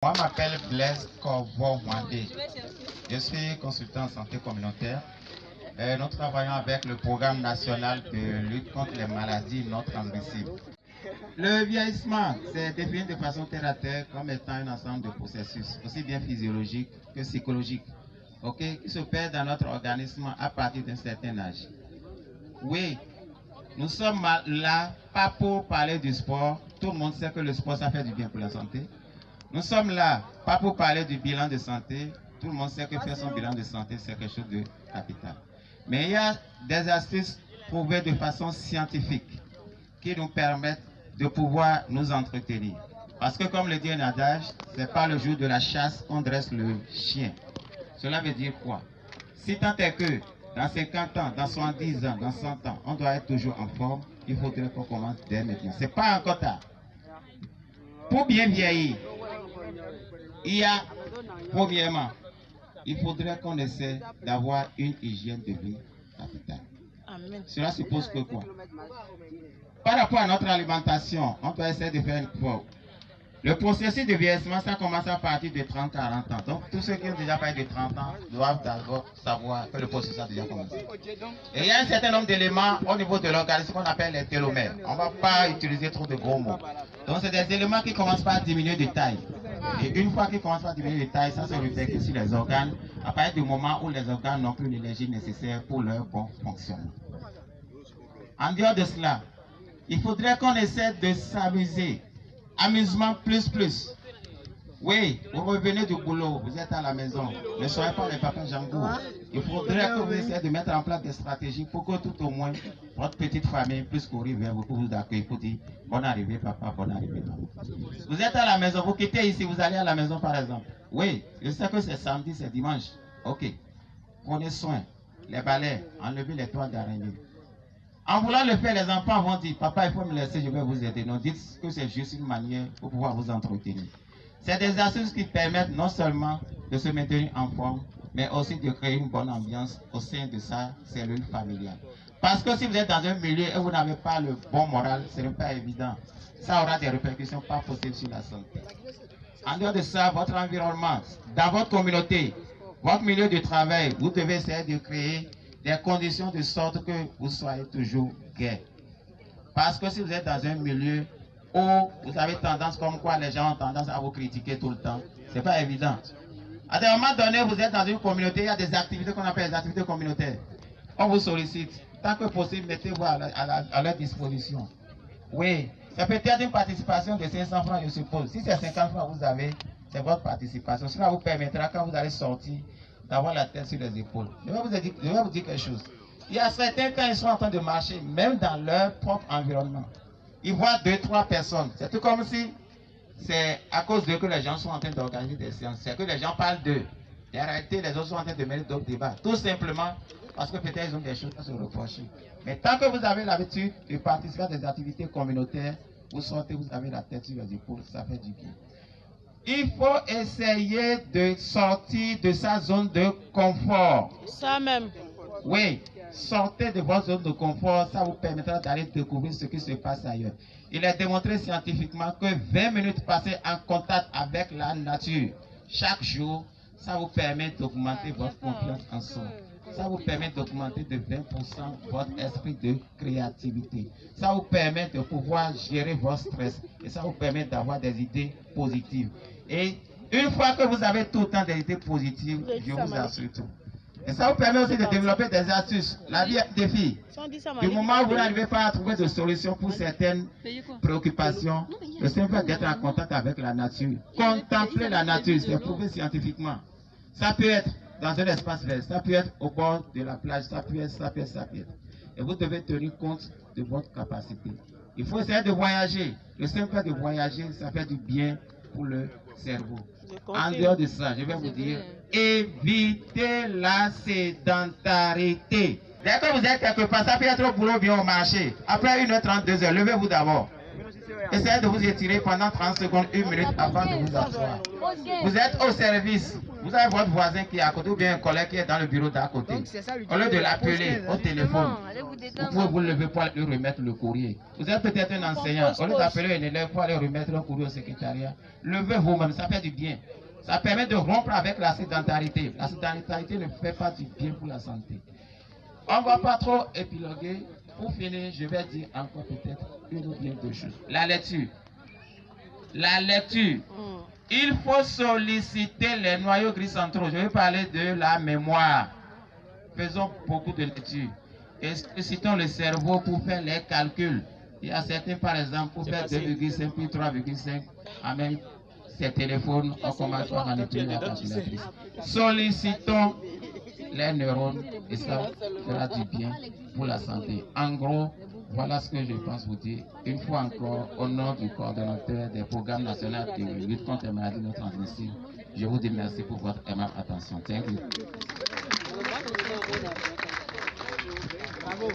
Moi, je m'appelle Blaise Korvo-Mwandé. Je suis consultant en santé communautaire. Nous travaillons avec le programme national de lutte contre les maladies non transmissibles. Le vieillissement, c'est défini de façon terre à terre comme étant un ensemble de processus, aussi bien physiologiques que psychologiques, qui se perdent dans notre organisme à partir d'un certain âge. Oui, nous sommes là, pas pour parler du sport. Tout le monde sait que le sport, ça fait du bien pour la santé. Nous sommes là, pas pour parler du bilan de santé. Tout le monde sait que faire son bilan de santé, c'est quelque chose de capital. Mais il y a des astuces prouvées de façon scientifique qui nous permettent de pouvoir nous entretenir. Parce que comme le dit un adage, c'est pas le jour de la chasse qu'on dresse le chien. Cela veut dire quoi? Si tant est que dans 50 ans, dans 70 ans, dans 100 ans, on doit être toujours en forme, il faudrait qu'on commence dès maintenant. C'est pas encore tard. Pour bien vieillir, il y a, premièrement, il faudrait qu'on essaie d'avoir une hygiène de vie capitale. Cela suppose que quoi? Par rapport à notre alimentation, on peut essayer de faire une effort. Le processus de vieillissement, ça commence à partir de 30-40 ans. Donc, tous ceux qui ont déjà pas de 30 ans doivent d'abord savoir que le processus a déjà commencé. Et il y a un certain nombre d'éléments au niveau de l'organisme qu'on appelle les télomères. On ne va pas utiliser trop de gros mots. Donc, c'est des éléments qui commencent par diminuer de taille. Et une fois qu'ils commencent par diminuer de taille, ça se répercute sur les organes à partir du moment où les organes n'ont plus l'énergie nécessaire pour leur bon fonctionnement. En dehors de cela, il faudrait qu'on essaie de s'amuser. Amusement plus. Oui, vous revenez du boulot, vous êtes à la maison. Ne soyez pas les papas jambons. Il faudrait que vous essayez de mettre en place des stratégies pour que tout au moins votre petite famille puisse courir vers vous pour vous accueillir, pour dire bonne arrivée papa, bonne arrivée maman. Vous êtes à la maison, vous quittez ici, vous allez à la maison par exemple. Oui, je sais que c'est samedi, c'est dimanche. Ok. Prenez soin. Les balais, enlevez les toits d'araignée. En voulant le faire, les enfants vont dire, papa, il faut me laisser, je vais vous aider. Non, dites que c'est juste une manière pour pouvoir vous entretenir. C'est des astuces qui permettent non seulement de se maintenir en forme, mais aussi de créer une bonne ambiance au sein de sa cellule familiale. Parce que si vous êtes dans un milieu et vous n'avez pas le bon moral, ce n'est pas évident. Ça aura des répercussions pas possibles sur la santé. En dehors de ça, votre environnement, dans votre communauté, votre milieu de travail, vous devez essayer de créer des conditions de sorte que vous soyez toujours gai. Parce que si vous êtes dans un milieu où vous avez tendance, comme quoi les gens ont tendance à vous critiquer tout le temps, c'est pas évident. À un moment donné, vous êtes dans une communauté, il y a des activités qu'on appelle les activités communautaires. On vous sollicite. Tant que possible, mettez-vous à leur disposition. Oui, c'est peut-être une participation de 500 francs, je suppose. Si c'est 50 francs, vous avez, c'est votre participation. Cela vous permettra, quand vous allez sortir, d'avoir la tête sur les épaules. Je vais vous dire quelque chose. Il y a certains, quand ils sont en train de marcher, même dans leur propre environnement, ils voient 2-3 personnes. C'est tout comme si c'est à cause d'eux que les gens sont en train d'organiser des séances. C'est que les gens parlent d'eux. Et en réalité, les autres sont en train de mener d'autres débats. Tout simplement parce que peut-être ils ont des choses à se reprocher. Mais tant que vous avez l'habitude de participer à des activités communautaires, vous sortez, vous avez la tête sur les épaules, ça fait du bien. Il faut essayer de sortir de sa zone de confort. Ça même. Oui, sortez de votre zone de confort, ça vous permettra d'aller découvrir ce qui se passe ailleurs. Il est démontré scientifiquement que 20 minutes passées en contact avec la nature chaque jour, ça vous permet d'augmenter votre confiance en soi. Ça vous permet d'augmenter de 20% votre esprit de créativité. Ça vous permet de pouvoir gérer votre stress. Et ça vous permet d'avoir des idées positives. Et une fois que vous avez tout le temps des idées positives, je vous assure tout. Et ça vous permet aussi de développer des astuces. La vie est un défi. Du moment où vous n'arrivez pas à trouver de solutions pour certaines préoccupations, le simple fait d'être en contact avec la nature. Contempler la nature, c'est prouvé scientifiquement. Ça peut être dans un espace vert, ça peut être au bord de la plage, ça peut être. Et vous devez tenir compte de votre capacité. Il faut essayer de voyager. Le simple fait de voyager, ça fait du bien pour le cerveau. En dehors de ça, je vais vous dire, évitez la sédentarité. Dès que vous êtes quelque part, ça peut être au boulot, bien au marché. Après 1h30, 2h, levez-vous d'abord. Essayez de vous étirer pendant 30 secondes, 1 minute avant de vous asseoir. Vous êtes au service. Vous avez votre voisin qui est à côté ou bien un collègue qui est dans le bureau d'à côté. Au lieu de l'appeler au téléphone, vous pouvez vous lever pour lui remettre le courrier. Vous êtes peut-être un enseignant. Au lieu d'appeler un élève pour aller remettre le courrier au secrétariat, levez vous-même, ça fait du bien. Ça permet de rompre avec la sédentarité. La sédentarité ne fait pas du bien pour la santé. On ne va pas trop épiloguer. Pour finir, je vais dire encore peut-être une ou bien deux choses. La lecture. La lecture. Il faut solliciter les noyaux gris centraux. Je vais parler de la mémoire. Faisons beaucoup de lecture. Et sollicitons le cerveau pour faire les calculs. Il y a certains, par exemple, pour faire 2,5 puis 3,5 en même ces téléphones, on commence à manipuler la calculatrice. Sollicitons les neurones et ça fera du bien pour la santé. En gros, voilà ce que je pense vous dire. Une fois encore, au nom du coordonnateur des programmes nationaux de lutte contre les maladies non transmissibles, je vous dis merci pour votre aimable attention. Thank you. Bravo.